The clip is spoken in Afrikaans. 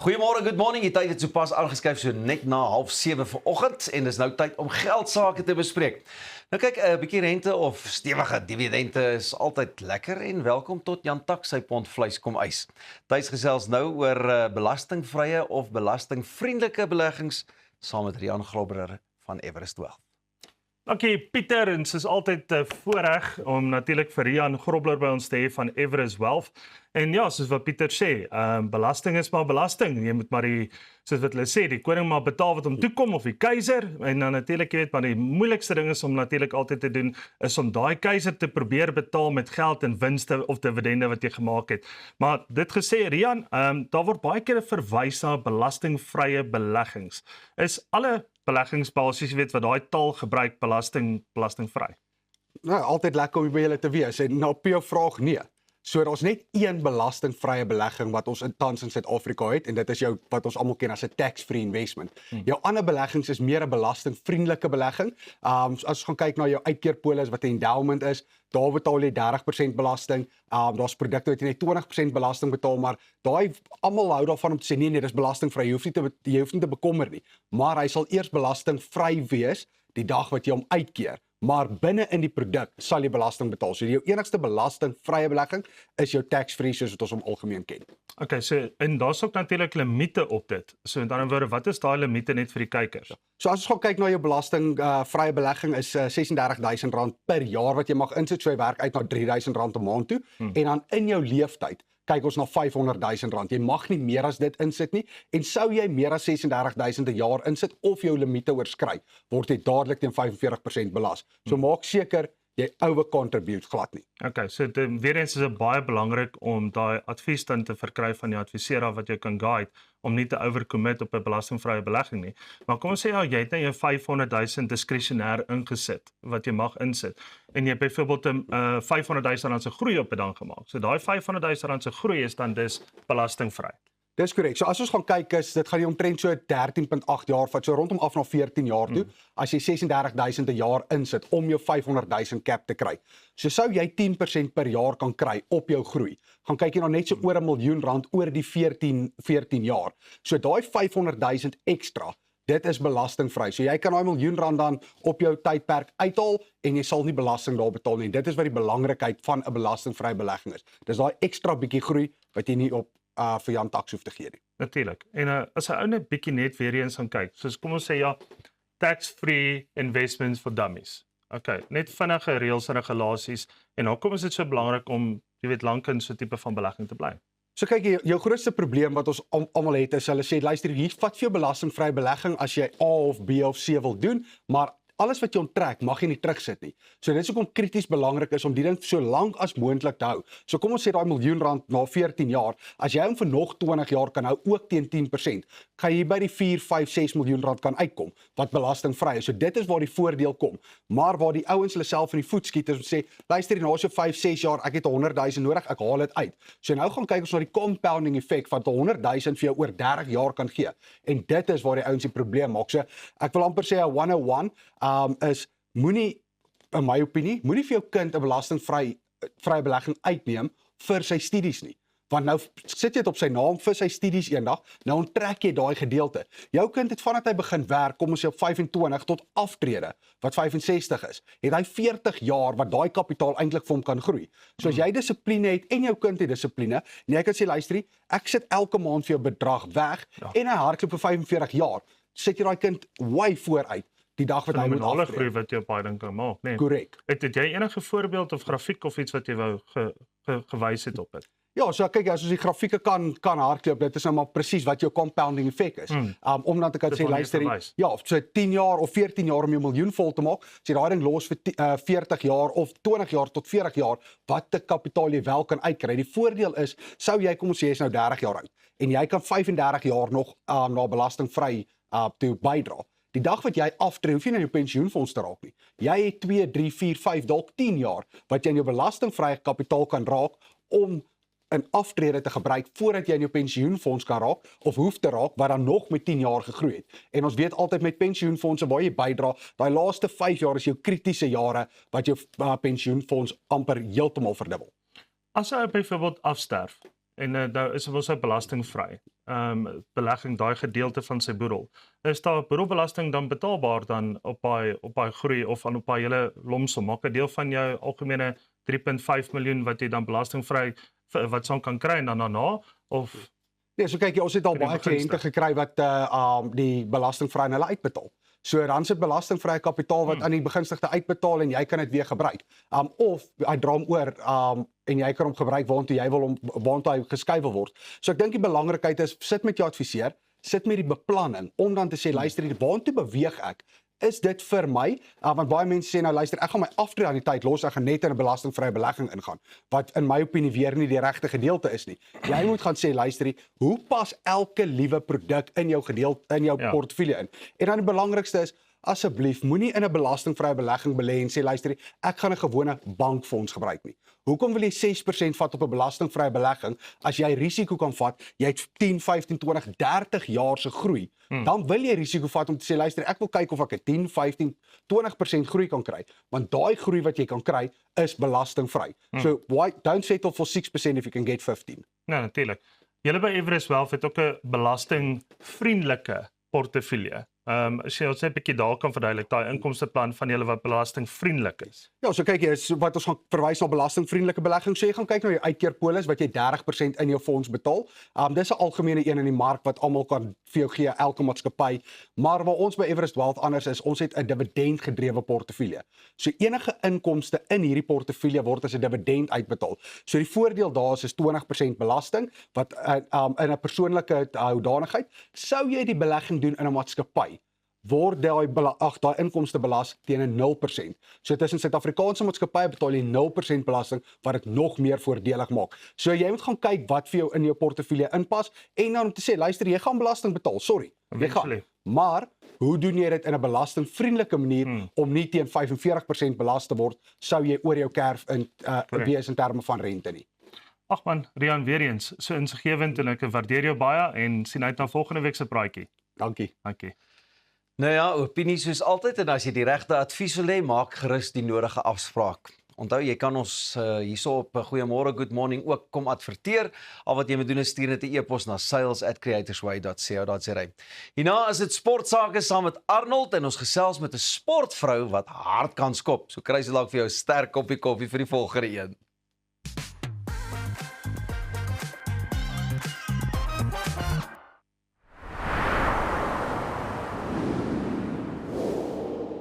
Goeiemôre, good morning. Die tyd het sopas aangeskuif so net na 6:30 vanoggend en dis nou tyd om geldsaake te bespreek. Nou kyk, 'n bietjie rente of stewige dividende is altyd lekker en welkom tot Jan Tak sy pond vleis kom eis. Thys gesels nou oor belastingvrye of belastingvriendelike beleggings saam met Rian Grobler van Everest Wealth. Dankie Pieter, en soos altyd 'n voorreg om natuurlik vir Rian Grobler by ons te hê van Everest Wealth. En ja, soos wat Pieter sê, belasting is maar belasting. Jy moet maar soos wat hulle sê, die koning maar betaal wat hom toekom of die keiser. En dan natuurlik, jy weet, maar die moeilikste ding is om natuurlik altyd te doen is om daai keiser te probeer betaal met geld en winste of dividende wat jy gemaak het. Maar dit gesê, Rian, daar word baie keer verwys na belastingvrye beleggings. Is alle beleggingsbasies, jy weet, wat daai taal gebruik, belastingvry? Nou, altyd lekker om by julle te wees. En nou op jou vraag, nee. So daar's net een belastingvrye belegging wat ons tans in Suid-Afrika het, en dit is jou wat ons almal ken as 'n tax-free investment. Jou ander beleggings is meer 'n belastingvriendelike belegging. As ons gaan kyk na jou uitkeerpolis wat 'n endowment is, daar betaal jy 30% belasting. Daar's produkte wat jy net 20% belasting betaal, maar daai almal hou daarvan om te sê nee, dis belastingvry. Jy hoef nie te bekommer nie. Maar hy sal eers belastingvry wees die dag wat jy hom uitkeer. Maar binne in die produk sal jy belasting betaal. So jou enigste belastingvrye belegging is jou tax-free soos wat ons hom algemeen ken. Okay, so en daar's ook natuurlik limite op dit. So met ander woorde, wat is daai limite net vir die kykers? So as ons gaan kyk na jou belastingvrye belegging is R36,000 per jaar wat jy mag insit. So jy werk uit na R3,000 'n maand toe. En dan in jou leeftyd kyk ons na R500,000. Jy mag nie meer as dit insit nie. En sou jy meer as R36,000 'n jaar insit of jou limite oorskry, word jy dadelik teen 45% belas. So maak seker jy overcontribute glad nie. Okay, so weer eens is dit baie belangrik om daai advies dan te verkry van die adviseur wat jou kan guide om nie te overcommit op 'n belastingvrye belegging nie. Maar kom ons sê jy het net jou R500,000 diskresionêr ingesit wat jy mag insit. En jy het byvoorbeeld 'n R500,000 se groei op 'n dag gemaak. So daai R500,000 se groei is dan dus belastingvry. Dis korrek. So as ons gaan kyk is dit gaan jy omtrent so 13.8 jaar vat, so rondom af na 14 jaar toe, as jy R36,000 'n jaar insit om jou R500,000 cap te kry. So sou jy 10% per jaar kan kry op jou groei. Gaan kyk jy nou net so oor R1 miljoen oor die 14 jaar. So daai R500,000 ekstra, dit is belastingvry. So jy kan daai R1 miljoen dan op jou tydperk uithaal en jy sal nie belasting daar betaal nie. Dit is wat die belangrikheid van 'n belastingvrye belegging is. Dis daai ekstra bietjie groei wat jy nie op vir Jan Tak hoef te gee nie. Natuurlik. En as 'n ou net bietjie net weer eens gaan kyk. Soos kom ons sê ja, tax-free investments for dummies. Okay, net vinnige reëls en regulasies en hoekom is dit so belangrik om, jy weet, lank in so 'n tipe van belegging te bly? So kyk, jou grootste probleem wat ons almal het is hulle sê luister, hier vat vir jou belastingvrye belegging as jy A of B of C wil doen, maar alles wat jy onttrek, mag jy nie terugsit nie. So dit is hoekom krities belangrik is om die ding so lank as moontlik te hou. So kom ons sê daai R1 miljoen na 14 jaar, as jy hom vir nog 20 jaar kan hou, ook teen 10%, kan jy by die 4, 5, 6 miljoen rand kan uitkom, wat belastingvry is. So dit is waar die voordeel kom. Maar waar die ouens hulle self in die voet skiet is om sê, luister, na so 5, 6 jaar, ek het 100,000 nodig, ek haal dit uit. So nou gaan kyk ons na die compounding effek wat 100,000 vir jou oor 30 jaar kan gee. En dit is waar die ouens die probleem maak. So ek wil amper sê 'n 101 is moenie, in my opinie, moenie vir jou kind 'n belastingvrye belegging uitneem vir sy studies nie. Want nou sit jy dit op sy naam vir sy studies eendag, nou onttrek jy daai gedeelte. Jou kind het vanaf hy begin werk, kom ons sê op 25 tot aftrede, wat 65 is, het hy 40 jaar wat daai kapitaal eintlik vir hom kan groei. So as jy dissipline het en jou kind het dissipline, en jy kan sê luister, ek sit elke maand vir jou bedrag weg en hy hardloop vir 45 jaar, sit jy daai kind way vooruit. Die dag wat hy moet aftree. Groei wat jy op daai ding kan maak, nee. Korrek. Het jy enige voorbeeld of grafiek of iets wat jy wou gewys het op dit? Ja, so kyk, as ons die grafieke kan hardloop, dit is nou maar presies wat jou compounding effek is. Om dan te kan sê, luister, ja, of so 10 jaar of 14 jaar om jou miljoen vol te maak, as jy daai ding los vir 40 jaar of 20 jaar tot 40 jaar, wat te kapitaal jy wel kan uitkry. Die voordeel is, sou jy, kom ons sê, jy is nou 30 jaar oud, en jy kan 35 jaar nog na belastingvry toe bydra. Die dag wat jy aftree, hoef jy nie jou pensioenfonds te raak nie. Jy het 2, 3, 4, 5, dalk 10 jaar, wat jy in jou belastingvrye kapitaal kan raak, om 'n aftrede te gebruik, voordat jy in jou pensioenfonds kan raak, of hoef te raak, wat dan nog met 10 jaar gegroei het. En ons weet altyd met pensioenfondse, waar jy bydra, daai laaste 5 jaar is jou kritiese jare, wat jou pensioenfonds amper heeltemal verdubbel. As hy byvoorbeeld afsterf, en nou is ons belastingvry, belegging, daai gedeelte van sy boedel. Is daar boedelbelasting dan betaalbaar dan op daai groei of op daai hele lomsom? Maak 'n deel van jou algemene 3.5 miljoen wat jy dan belastingvry wat son kan kry en dan daarna of Nee, so kyk jy, ons het al vir die baie begunstigde. kliënte gekry wat die belastingvry aan hulle uitbetaal. So dan sit belastingvrye kapitaal wat aan die begunstigde uitbetaal en jy kan dit weer gebruik. Of hy dra hom oor en jy kan hom gebruik waartoe jy wil hom waartoe hy geskuif wil word. So ek dink die belangrikheid is sit met jou adviseur, sit met die beplanning om dan te sê luister, waartoe beweeg ek? Is dit vir my? Want baie mense sê nou luister, ek gaan my aftree aan die tyd los, ek gaan net in 'n belastingvrye belegging ingaan, wat in my opinie weer nie die regte gedeelte is nie. Jy moet gaan sê luister, hoe pas elke liewe produk in jou gedeelte in jou portefeulje in? En dan die belangrikste is asseblief moenie in 'n belastingvrye belegging belê en sê luister, ek gaan 'n gewone bankfonds gebruik nie. Hoekom wil jy 6% vat op 'n belastingvrye belegging as jy risiko kan vat? Jy het 10, 15, 20, 30 jaar se groei. Dan wil jy risiko vat om te sê luister, ek wil kyk of ek 'n 10, 15, 20% groei kan kry, want daai groei wat jy kan kry is belastingvry. So why don't settle for 6% if you can get 15? Nee, natuurlik. Julle by Everest Wealth het ook 'n belastingvriendelike portefeulje. As jy ons net 'n bietjie daar kan verduidelik, daai inkomsteplan van julle wat belastingvriendelik is. Ja, so kyk jy, wat ons gaan verwys na belastingvriendelike belegging, so jy gaan kyk na jou uitkeerpolis wat jy 30% in jou fonds betaal. Dis 'n algemene een in die mark wat almal kan vir jou gee, elke maatskappy. Maar waar ons by Everest Wealth anders is, ons het 'n dividendgedrewe portefeulje. So enige inkomste in hierdie portefeulje word as 'n dividend uitbetaal. So die voordeel daar is 20% belasting wat in 'n persoonlike hoedanigheid. Sou jy die belegging doen in 'n maatskappy, word daai inkomste belas teen 'n 0%. So tussen Suid-Afrikaanse maatskappye betaal jy 0% belasting wat dit nog meer voordelig maak. So jy moet gaan kyk wat vir jou in jou portefeulje inpas en dan om te sê luister, jy gaan belasting betaal, sorry. Jy gaan. Maar hoe doen jy dit in 'n belastingvriendelike manier om nie teen 45% belas te word, sou jy oor jou kerf wees in terme van rente nie. Ag man, Rian, weer eens, so insiggewend en ek waardeer jou baie en sien uit na volgende week se praatjie. Dankie. Dankie. Nou ja, opinie soos altyd en as jy die regte advies wil hê, maak gerus die nodige afspraak. Onthou, jy kan ons hierso op Goeiemôre Good Morning ook kom adverteer. Al wat jy moet doen is stuur net 'n e-pos na sales@creatorsway.co.za. Hierna is dit sportsake saam met Arnold en ons gesels met 'n sportvrou wat hard kan skop. So kry jy dalk vir jou 'n sterk koppie koffie vir die volgende een.